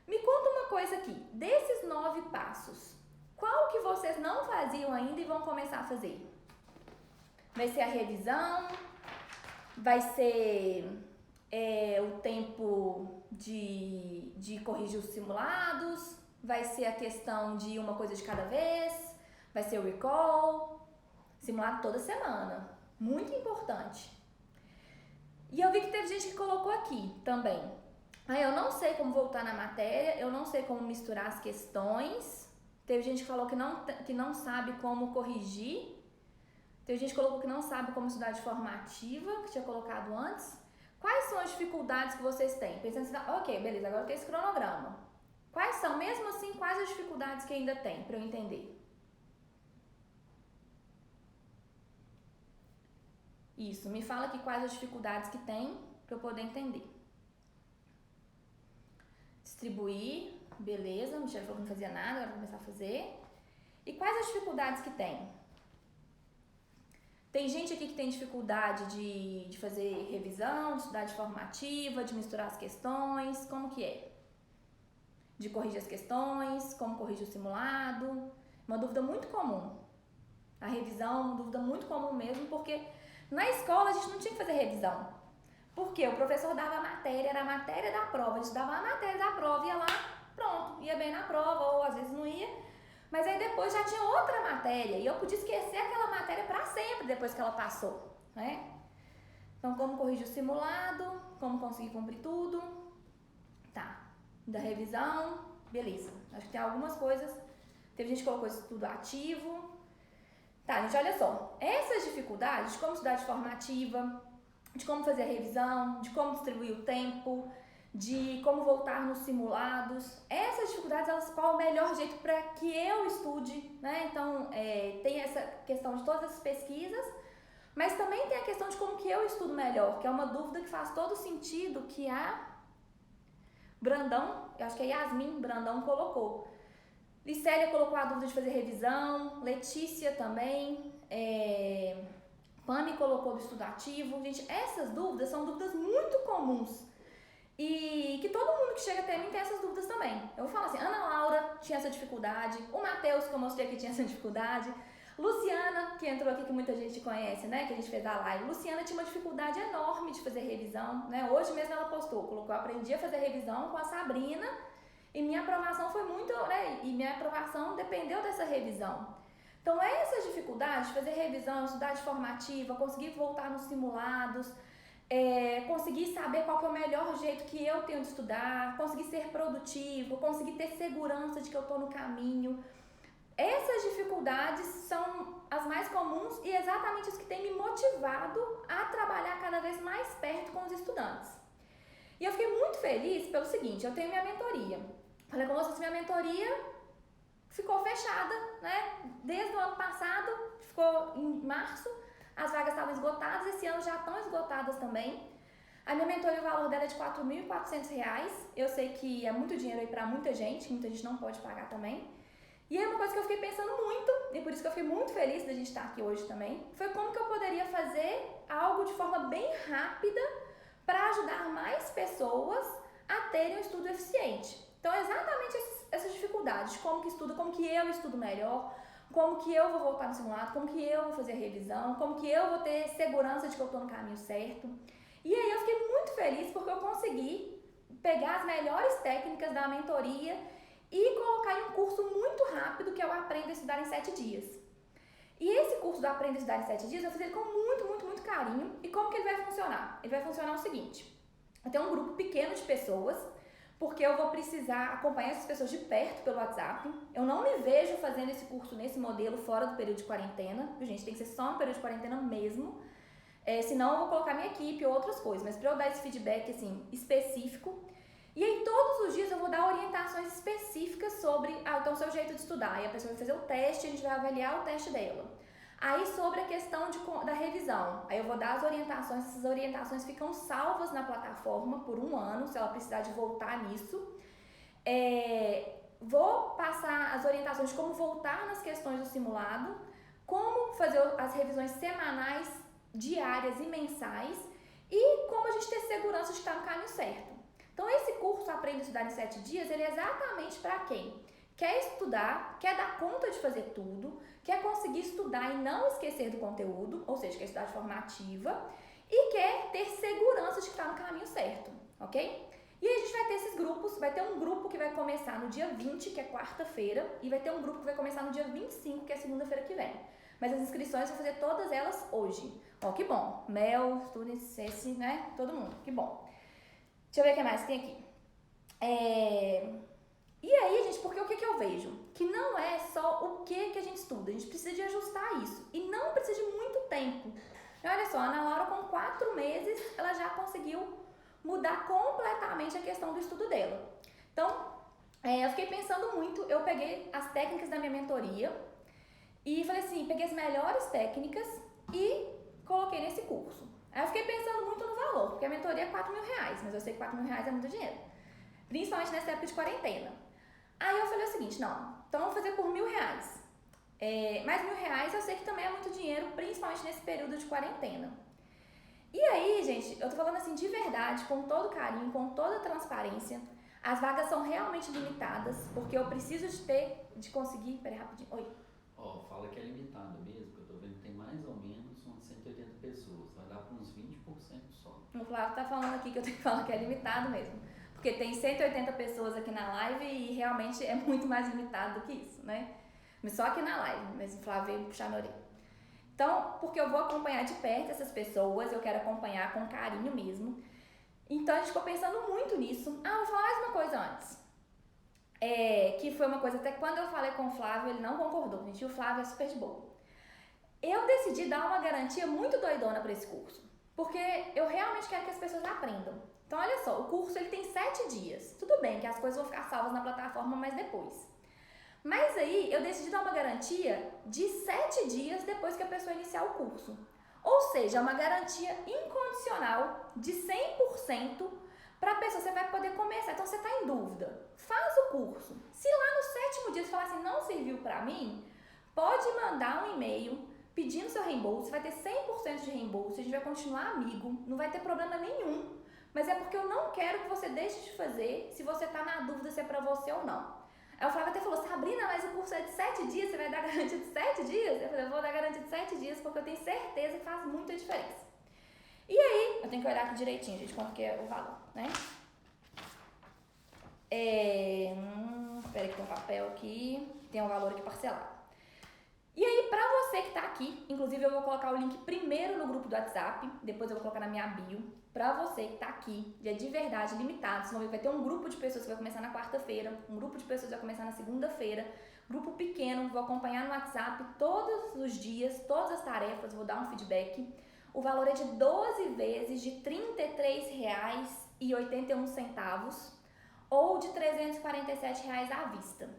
Me conta uma coisa aqui, desses 9 passos, qual que vocês não faziam ainda e vão começar a fazer? Vai ser a revisão? Vai ser o tempo de corrigir os simulados? Vai ser a questão de uma coisa de cada vez? Vai ser o recall? Simulado toda semana. Muito importante. E eu vi que teve gente que colocou aqui também. Eu não sei como voltar na matéria, eu não sei como misturar as questões. Teve gente que falou que não sabe como corrigir. Teve gente que colocou que não sabe como estudar de forma ativa, que tinha colocado antes. Quais são as dificuldades que vocês têm? Pensando assim, ok, beleza, agora eu tenho esse cronograma. Quais são, mesmo assim, quais as dificuldades que ainda tem, para eu entender? Isso, me fala aqui quais as dificuldades que tem, para eu poder entender. Distribuir, beleza, o Michel falou que não fazia nada, agora vou começar a fazer. E quais as dificuldades que tem? Tem gente aqui que tem dificuldade de fazer revisão, de estudar de forma ativa, de misturar as questões, como que é? De corrigir as questões, como corrigir o simulado. Uma dúvida muito comum. A revisão é uma dúvida muito comum mesmo, porque na escola a gente não tinha que fazer revisão. Porque o professor dava a matéria, era a matéria da prova, a gente dava a matéria da prova, ia lá, pronto, ia bem na prova, ou às vezes não ia. Mas aí depois já tinha outra matéria, e eu podia esquecer aquela matéria para sempre depois que ela passou, né? Então, como corrigir o simulado, como conseguir cumprir tudo. Tá. Da revisão, beleza. Acho que tem algumas coisas. Teve gente que colocou estudo ativo. Tá, gente, olha só. Essas dificuldades de como estudar de forma ativa, de como fazer a revisão, de como distribuir o tempo, de como voltar nos simulados. Essas dificuldades, qual é o melhor jeito para que eu estude, né? Então, tem essa questão de todas as pesquisas, mas também tem a questão de como que eu estudo melhor, que é uma dúvida que faz todo sentido, que Brandão, eu acho que é Yasmin Brandão colocou. Licélia colocou a dúvida de fazer revisão, Letícia também, Pami colocou do estudo ativo. Gente, essas dúvidas são dúvidas muito comuns e que todo mundo que chega até mim tem essas dúvidas também. Eu vou falar assim, Ana Laura tinha essa dificuldade, o Matheus que eu mostrei aqui tinha essa dificuldade, Luciana, que entrou aqui, que muita gente conhece, né, que a gente fez a live, Luciana tinha uma dificuldade enorme de fazer revisão, né, hoje mesmo ela postou, colocou, aprendi a fazer revisão com a Sabrina e minha aprovação foi muito, né, e minha aprovação dependeu dessa revisão. Então essas dificuldades de fazer revisão, estudar de formativa, conseguir voltar nos simulados, conseguir saber qual que é o melhor jeito que eu tenho de estudar, conseguir ser produtivo, conseguir ter segurança de que eu estou no caminho. Essas dificuldades são as mais comuns e exatamente isso que tem me motivado a trabalhar cada vez mais perto com os estudantes. E eu fiquei muito feliz pelo seguinte, eu tenho minha mentoria. Falei com vocês que minha mentoria ficou fechada, né? Desde o ano passado, ficou em março, as vagas estavam esgotadas, esse ano já estão esgotadas também. A minha mentoria, o valor dela é de R$ 4.400. Eu sei que é muito dinheiro aí pra muita gente não pode pagar também. E é uma coisa que eu fiquei pensando muito, e por isso que eu fiquei muito feliz da gente estar aqui hoje também, foi como que eu poderia fazer algo de forma bem rápida para ajudar mais pessoas a terem um estudo eficiente. Então, exatamente essas dificuldades, como que estuda, como que eu estudo melhor, como que eu vou voltar no simulado, como que eu vou fazer a revisão, como que eu vou ter segurança de que eu estou no caminho certo. E aí eu fiquei muito feliz porque eu consegui pegar as melhores técnicas da mentoria e colocar em um curso muito rápido que é o Aprenda a Estudar em 7 Dias. E esse curso do Aprenda a Estudar em 7 Dias eu fiz ele com muito carinho. E como que ele vai funcionar? Ele vai funcionar o seguinte, eu tenho um grupo pequeno de pessoas, porque eu vou precisar acompanhar essas pessoas de perto pelo WhatsApp. Eu não me vejo fazendo esse curso nesse modelo fora do período de quarentena, gente, tem que ser só no período de quarentena mesmo, senão eu vou colocar minha equipe ou outras coisas, mas para eu dar esse feedback assim, específico. E aí todos os dias eu vou dar orientações específicas sobre, então o seu jeito de estudar, aí a pessoa vai fazer o teste, a gente vai avaliar o teste dela. Aí sobre a questão da revisão, aí eu vou dar as orientações, essas orientações ficam salvas na plataforma por 1 ano, se ela precisar de voltar nisso. Vou passar as orientações de como voltar nas questões do simulado, como fazer as revisões semanais, diárias e mensais e como a gente ter segurança de estar no caminho certo. Então esse curso Aprenda a Estudar em 7 Dias, ele é exatamente para quem quer estudar, quer dar conta de fazer tudo, quer conseguir estudar e não esquecer do conteúdo, ou seja, quer estudar de forma ativa e quer ter segurança de que está no caminho certo, ok? E aí a gente vai ter esses grupos, vai ter um grupo que vai começar no dia 20, que é quarta-feira, e vai ter um grupo que vai começar no dia 25, que é segunda-feira que vem. Mas as inscrições eu vou fazer todas elas hoje. Ó, que bom. Mel, Student, Ceci, né? Todo mundo, que bom. Deixa eu ver o que mais tem aqui. E aí, gente, porque o que eu vejo? Que não é só o que a gente estuda, a gente precisa de ajustar isso. E não precisa de muito tempo. E olha só, a Ana Laura com 4 meses, ela já conseguiu mudar completamente a questão do estudo dela. Então, eu fiquei pensando muito, eu peguei as técnicas da minha mentoria e falei assim, peguei as melhores técnicas e coloquei nesse curso. Aí eu fiquei pensando muito no valor, porque a mentoria é R$4.000, mas eu sei que R$4.000 é muito dinheiro. Principalmente nessa época de quarentena. Aí eu falei o seguinte, não, então vamos fazer por R$1.000. Mas R$1.000 eu sei que também é muito dinheiro, principalmente nesse período de quarentena. E aí, gente, eu tô falando assim de verdade, com todo carinho, com toda transparência. As vagas são realmente limitadas, porque eu preciso de conseguir... Peraí, rapidinho. Oi. Fala que é limitado mesmo, que eu tô vendo que tem mais ou menos umas 180 pessoas. Vai dar para uns 20% só. O Flávio tá falando aqui que eu tenho que falar que é limitado mesmo. Porque tem 180 pessoas aqui na live e realmente é muito mais limitado do que isso, né? Mas só aqui na live, mas o Flávio veio puxar minha orelha. Então, porque eu vou acompanhar de perto essas pessoas, eu quero acompanhar com carinho mesmo. Então, a gente ficou pensando muito nisso. Vou falar mais uma coisa antes. Que foi uma coisa, até quando eu falei com o Flávio, ele não concordou, gente. E o Flávio é super de boa. Eu decidi dar uma garantia muito doidona para esse curso. Porque eu realmente quero que as pessoas aprendam. Então, olha só, o curso ele tem 7 dias. Tudo bem que as coisas vão ficar salvas na plataforma, mas depois. Mas aí, eu decidi dar uma garantia de 7 dias depois que a pessoa iniciar o curso. Ou seja, uma garantia incondicional de 100% Pra pessoa, você vai poder começar. Então, você tá em dúvida, faz o curso. Se lá no 7º dia você falar assim, não serviu pra mim, pode mandar um e-mail pedindo seu reembolso, vai ter 100% de reembolso, a gente vai continuar amigo, não vai ter problema nenhum. Mas é porque eu não quero que você deixe de fazer se você tá na dúvida se é pra você ou não. Aí o Flávio até falou, Sabrina, mas o curso é de 7 dias, você vai dar garantia de 7 dias? Eu falei, eu vou dar garantia de 7 dias porque eu tenho certeza que faz muita diferença. E aí, eu tenho que olhar aqui direitinho, gente, quanto que é o valor, né? Espera que tem um papel aqui, tem um valor aqui parcelado. E aí, pra você que tá aqui, inclusive eu vou colocar o link primeiro no grupo do WhatsApp, depois eu vou colocar na minha bio. Pra você que tá aqui, dia de verdade, limitado, vocês vão ver que vai ter um grupo de pessoas que vai começar na quarta-feira, um grupo de pessoas que vai começar na segunda-feira, grupo pequeno, vou acompanhar no WhatsApp todos os dias, todas as tarefas, vou dar um feedback. O valor é de 12 vezes de R$ 33,81 ou de R$ 347 à vista.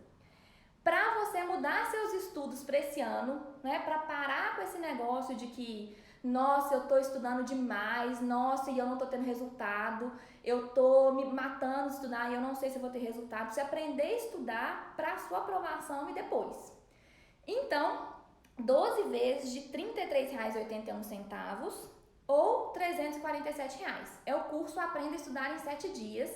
Para você mudar seus estudos para esse ano, né, para parar com esse negócio de que, nossa, eu tô estudando demais, nossa, e eu não tô tendo resultado, eu tô me matando de estudar e eu não sei se eu vou ter resultado. Você aprender a estudar para a sua aprovação e depois. Então, 12 vezes de R$ 33,81 ou R$ 347. É o curso Aprenda a Estudar em 7 dias,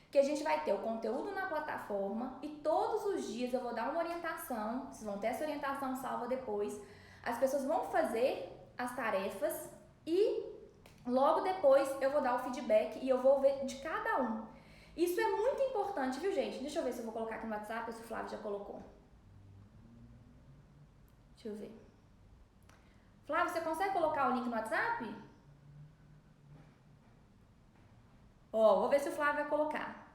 que a gente vai ter o conteúdo na plataforma e todos os dias eu vou dar uma orientação, vocês vão ter essa orientação salva depois, as pessoas vão fazer as tarefas e logo depois eu vou dar o feedback e eu vou ver de cada um. Isso é muito importante, viu, gente? Deixa eu ver se eu vou colocar aqui no WhatsApp ou se o Flávio já colocou. Deixa eu ver. Flávio, você consegue colocar o link no WhatsApp? Vou ver se o Flávio vai colocar.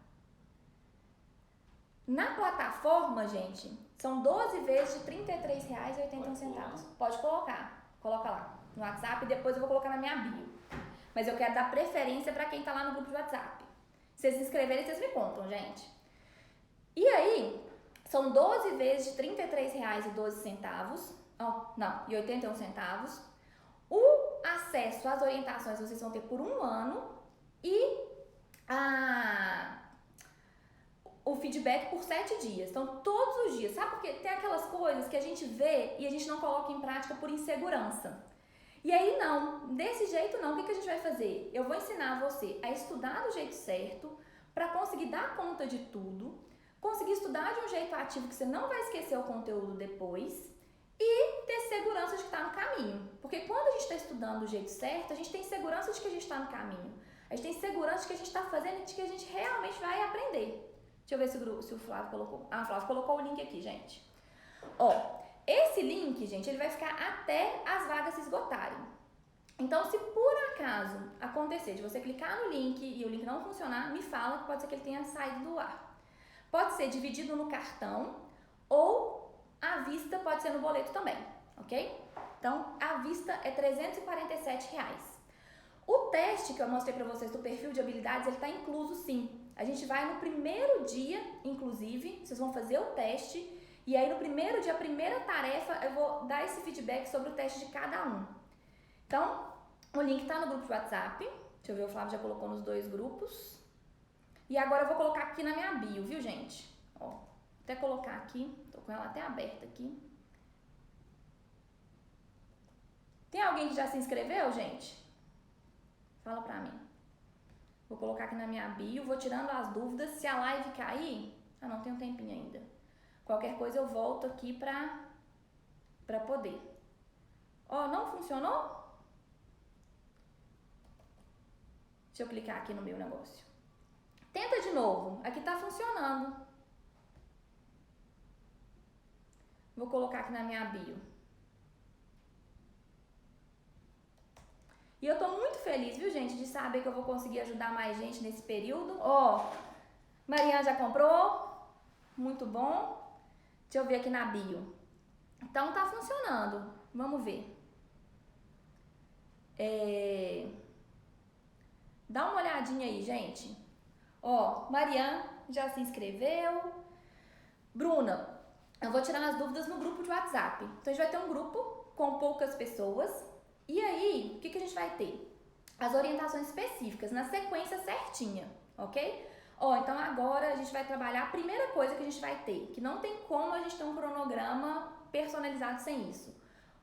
Na plataforma, gente, são 12 vezes de R$ 33,81. Pode colocar. Coloca lá no WhatsApp e depois eu vou colocar na minha bio. Mas eu quero dar preferência para quem tá lá no grupo de WhatsApp. Se vocês se inscreverem, vocês me contam, gente. E aí, são 12 vezes de R$ 33,12. E 81 centavos. O acesso às orientações vocês vão ter por 1 ano e o feedback por 7 dias. Então, todos os dias. Sabe por quê? Tem aquelas coisas que a gente vê e a gente não coloca em prática por insegurança. E aí, não. Desse jeito, não. O que a gente vai fazer? Eu vou ensinar você a estudar do jeito certo para conseguir dar conta de tudo, conseguir estudar de um jeito ativo que você não vai esquecer o conteúdo depois e ter segurança de que está no caminho. Porque quando a gente está estudando do jeito certo, a gente tem segurança de que a gente está no caminho. A gente tem segurança de que a gente está fazendo e de que a gente realmente vai aprender. Deixa eu ver se o Flávio colocou. O Flávio colocou o link aqui, gente. Esse link, gente, ele vai ficar até as vagas se esgotarem. Então, se por acaso acontecer de você clicar no link e o link não funcionar, me fala que pode ser que ele tenha saído do ar. Pode ser dividido no cartão ou à vista pode ser no boleto também, ok? Então, à vista é R$ 347. O teste que eu mostrei para vocês do perfil de habilidades, ele está incluso sim. A gente vai no primeiro dia, inclusive, vocês vão fazer o teste e aí no primeiro dia, a primeira tarefa, eu vou dar esse feedback sobre o teste de cada um. Então, o link está no grupo de WhatsApp. Deixa eu ver, o Flávio já colocou nos 2 grupos. E agora eu vou colocar aqui na minha bio, viu, gente? Até colocar aqui, tô com ela até aberta aqui. Tem alguém que já se inscreveu, gente? Fala pra mim. Vou colocar aqui na minha bio, vou tirando as dúvidas. Se a live cair, não tem um tempinho ainda. Qualquer coisa eu volto aqui pra poder. Não funcionou? Deixa eu clicar aqui no meu negócio. Tenta de novo. Aqui tá funcionando. Vou colocar aqui na minha bio. E eu tô muito feliz, viu, gente, de saber que eu vou conseguir ajudar mais gente nesse período. Mariana já comprou. Muito bom. Deixa eu ver aqui na bio. Então, tá funcionando. Vamos ver. Dá uma olhadinha aí, gente. Mariana já se inscreveu. Bruna, eu vou tirar as dúvidas no grupo de WhatsApp. Então, a gente vai ter um grupo com poucas pessoas. E aí, o que a gente vai ter? As orientações específicas, na sequência certinha. ok? Ó, então agora a gente vai trabalhar a primeira coisa que a gente vai ter, que não tem como a gente ter um cronograma personalizado sem isso.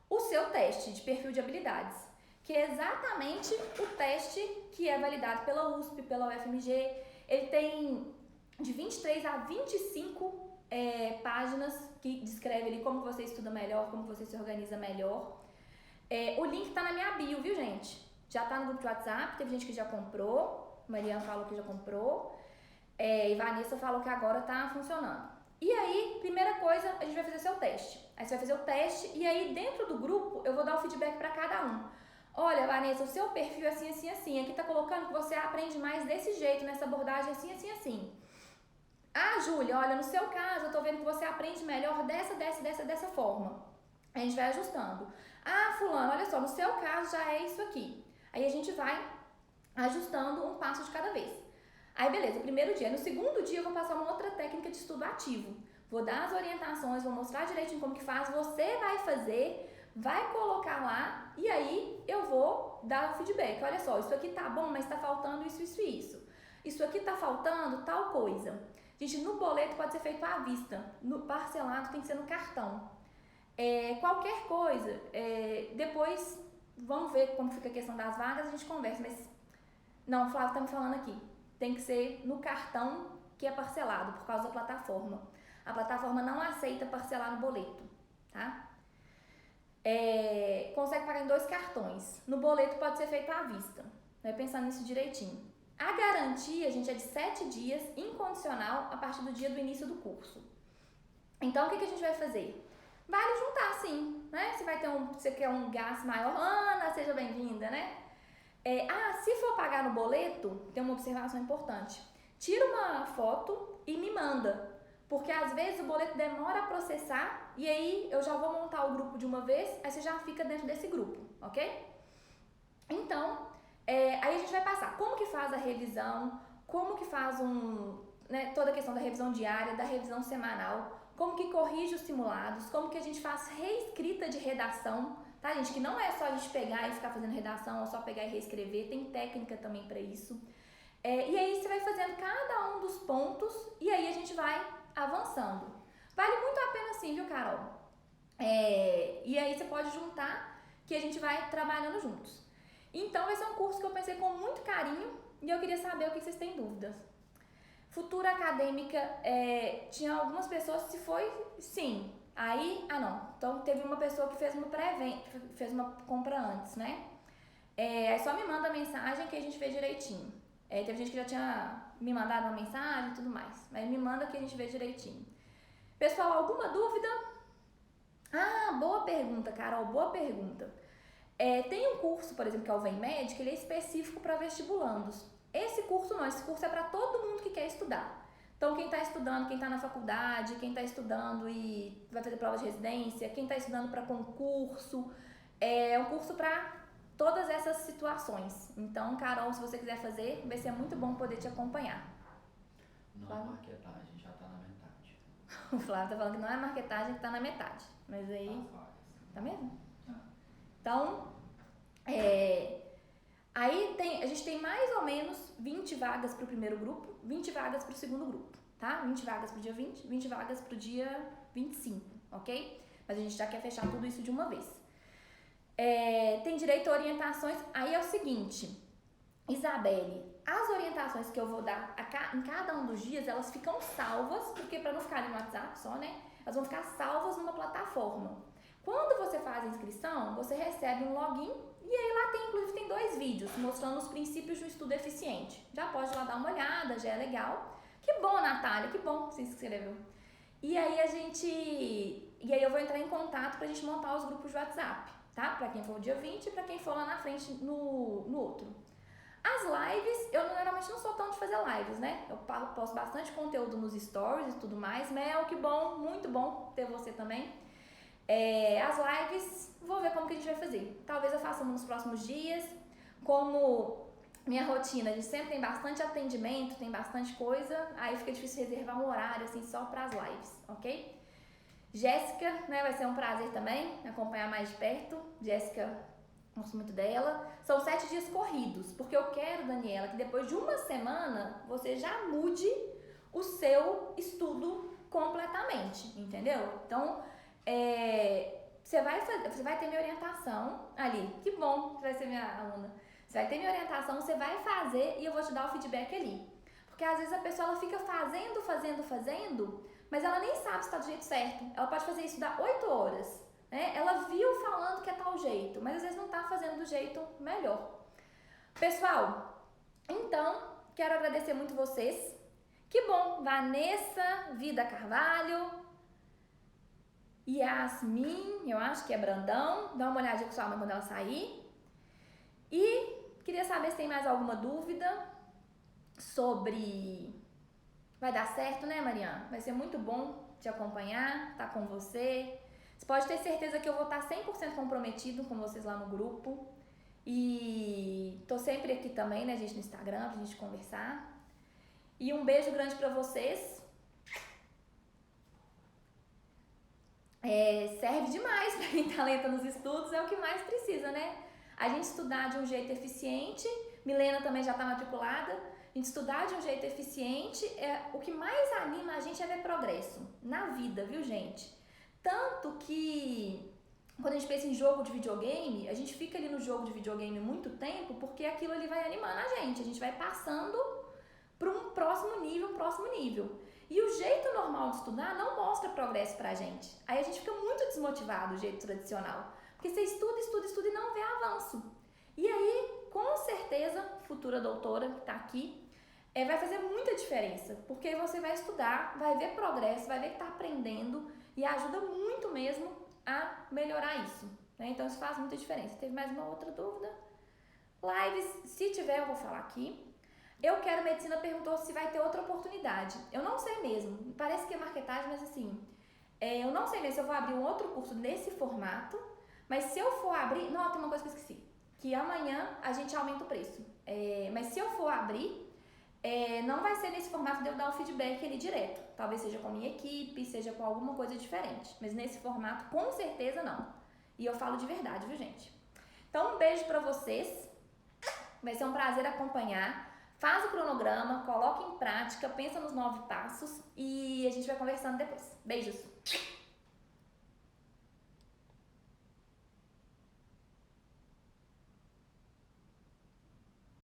O seu teste de perfil de habilidades, que é exatamente o teste que é validado pela USP, pela UFMG. Ele tem de 23 a 25 páginas que descreve ali como você estuda melhor, como você se organiza melhor. O link tá na minha bio, viu, gente? Já tá no grupo de WhatsApp, teve gente que já comprou, Mariana falou que já comprou, e Vanessa falou que agora tá funcionando. E aí, primeira coisa, a gente vai fazer seu teste. Aí você vai fazer o teste e aí dentro do grupo eu vou dar o feedback para cada um. Olha, Vanessa, o seu perfil é assim, assim, assim. Aqui tá colocando que você aprende mais desse jeito, nessa abordagem assim, assim, assim. Ah, Júlia, olha, no seu caso eu tô vendo que você aprende melhor dessa forma. Aí a gente vai ajustando. Ah, fulano, olha só, no seu caso já é isso aqui. Aí a gente vai ajustando um passo de cada vez. Aí beleza, primeiro dia. No segundo dia eu vou passar uma outra técnica de estudo ativo. Vou dar as orientações, vou mostrar direitinho como que faz, você vai fazer, vai colocar lá e aí eu vou dar o feedback. Olha só, isso aqui tá bom, mas tá faltando isso, isso e isso. Isso aqui tá faltando tal coisa. Gente, no boleto pode ser feito à vista, no parcelado tem que ser no cartão. Qualquer coisa, depois vamos ver como fica a questão das vagas, a gente conversa, mas não, o Flávio tá me falando aqui, tem que ser no cartão que é parcelado, por causa da plataforma. A plataforma não aceita parcelar no boleto, tá? Consegue pagar em 2 cartões, no boleto pode ser feito à vista, vai pensando nisso direitinho. A garantia, gente, é de 7 dias, incondicional, a partir do dia do início do curso. Então, o que a gente vai fazer? Vale juntar, sim, né? Você quer um gasto maior, Ana, seja bem-vinda, né? Se for pagar no boleto, tem uma observação importante. Tira uma foto e me manda, porque às vezes o boleto demora a processar e aí eu já vou montar o grupo de uma vez, aí você já fica dentro desse grupo, ok? Então, aí a gente vai passar como que faz a revisão, como que faz toda a questão da revisão diária, da revisão semanal, como que corrige os simulados, como que a gente faz reescrita de redação, tá, gente? Que não é só a gente pegar e ficar fazendo redação, ou só pegar e reescrever, tem técnica também para isso. E aí você vai fazendo cada um dos pontos e aí a gente vai avançando. Vale muito a pena sim, viu, Carol? E aí você pode juntar que a gente vai trabalhando juntos. Então vai ser um curso que eu pensei com muito carinho e eu queria saber o que vocês têm dúvidas. Futura acadêmica, tinha algumas pessoas se foi sim. Aí, não. Então teve uma pessoa que fez uma pré-venda, fez uma compra antes, né? Aí só me manda a mensagem que a gente vê direitinho. Teve gente que já tinha me mandado uma mensagem e tudo mais. Mas me manda que a gente vê direitinho. Pessoal, alguma dúvida? Boa pergunta, Carol, boa pergunta. Tem um curso, por exemplo, que é o VemMed, que ele é específico para vestibulandos. Esse curso não, esse curso é para todo mundo que quer estudar. Então, quem está estudando, quem está na faculdade, quem está estudando e vai fazer prova de residência, quem está estudando para concurso, é um curso para todas essas situações. Então, Carol, se você quiser fazer, vai ser muito bom poder te acompanhar. Não é marketagem, já está na metade. O Flávio tá falando que não é marketagem, que está na metade. Mas aí... Tá mesmo? Então, aí a gente tem mais ou menos 20 vagas para o primeiro grupo, 20 vagas para o segundo grupo, tá? 20 vagas para o dia 20, 20 vagas para o dia 25, ok? Mas a gente já quer fechar tudo isso de uma vez. Tem direito a orientações, aí é o seguinte, Isabelle, as orientações que eu vou dar em cada um dos dias, elas ficam salvas, porque para não ficarem no WhatsApp só, né? Elas vão ficar salvas numa plataforma. Quando você faz a inscrição, você recebe um login e aí lá inclusive tem 2 vídeos mostrando os princípios do estudo eficiente. Já pode lá dar uma olhada, já é legal. Que bom, Natália, que bom que você se inscreveu. E aí eu vou entrar em contato pra gente montar os grupos de WhatsApp, tá? Pra quem for o dia 20 e pra quem for lá na frente no outro. As lives, eu normalmente não sou tão de fazer lives, né? Eu posto bastante conteúdo nos stories e tudo mais. Mel, que bom, muito bom ter você também. As lives, vou ver como que a gente vai fazer. Talvez eu faça nos próximos dias. Como minha rotina, a gente sempre tem bastante atendimento, tem bastante coisa, aí fica difícil reservar um horário assim só para as lives, ok? Jéssica, né, vai ser um prazer também acompanhar mais de perto. Jéssica gosto muito dela. São 7 dias corridos, porque eu quero, Daniela, que depois de uma semana você já mude o seu estudo completamente, entendeu? Então, você vai ter minha orientação ali. Que bom que vai ser minha aluna. Você vai ter minha orientação, você vai fazer e eu vou te dar o feedback ali. Porque às vezes a pessoa ela fica fazendo, mas ela nem sabe se está do jeito certo. Ela pode fazer isso da 8 horas. Né? Ela viu falando que é tal jeito, mas às vezes não está fazendo do jeito melhor. Pessoal, então, quero agradecer muito vocês. Que bom, Vanessa, Vida Carvalho, Yasmin, eu acho que é Brandão. Dá uma olhadinha com sua mãe quando ela sair. E queria saber se tem mais alguma dúvida sobre... Vai dar certo, né, Mariana? Vai ser muito bom te acompanhar, estar com você. Você pode ter certeza que eu vou estar 100% comprometido com vocês lá no grupo. E tô sempre aqui também, né, gente, no Instagram, pra gente conversar. E um beijo grande pra vocês. Serve demais pra quem tá lento nos estudos, é o que mais precisa, né? A gente estudar de um jeito eficiente, Milena também já tá matriculada, a gente estudar de um jeito eficiente, o que mais anima a gente é ver progresso na vida, viu, gente? Tanto que quando a gente pensa em jogo de videogame, a gente fica ali no jogo de videogame muito tempo porque aquilo ali vai animando a gente vai passando para um próximo nível. E o jeito normal de estudar não mostra progresso pra gente. Aí a gente fica muito desmotivado do jeito tradicional. Porque você estuda e não vê avanço. E aí, com certeza, futura doutora que tá aqui, vai fazer muita diferença. Porque você vai estudar, vai ver progresso, vai ver que tá aprendendo e ajuda muito mesmo a melhorar isso. Né? Então isso faz muita diferença. Teve mais uma outra dúvida? Lives, se tiver eu vou falar aqui. Eu Quero Medicina perguntou se vai ter outra oportunidade. Eu não sei mesmo, parece que é marketagem, mas assim, eu não sei mesmo se eu vou abrir um outro curso nesse formato, mas se eu for abrir, não, tem uma coisa que eu esqueci, que amanhã a gente aumenta o preço. Mas se eu for abrir, não vai ser nesse formato de eu dar o feedback ali direto. Talvez seja com a minha equipe, seja com alguma coisa diferente, mas nesse formato com certeza não. E eu falo de verdade, viu, gente? Então um beijo pra vocês, vai ser um prazer acompanhar. Faz o cronograma, coloca em prática, pensa nos 9 passos e a gente vai conversando depois. Beijos!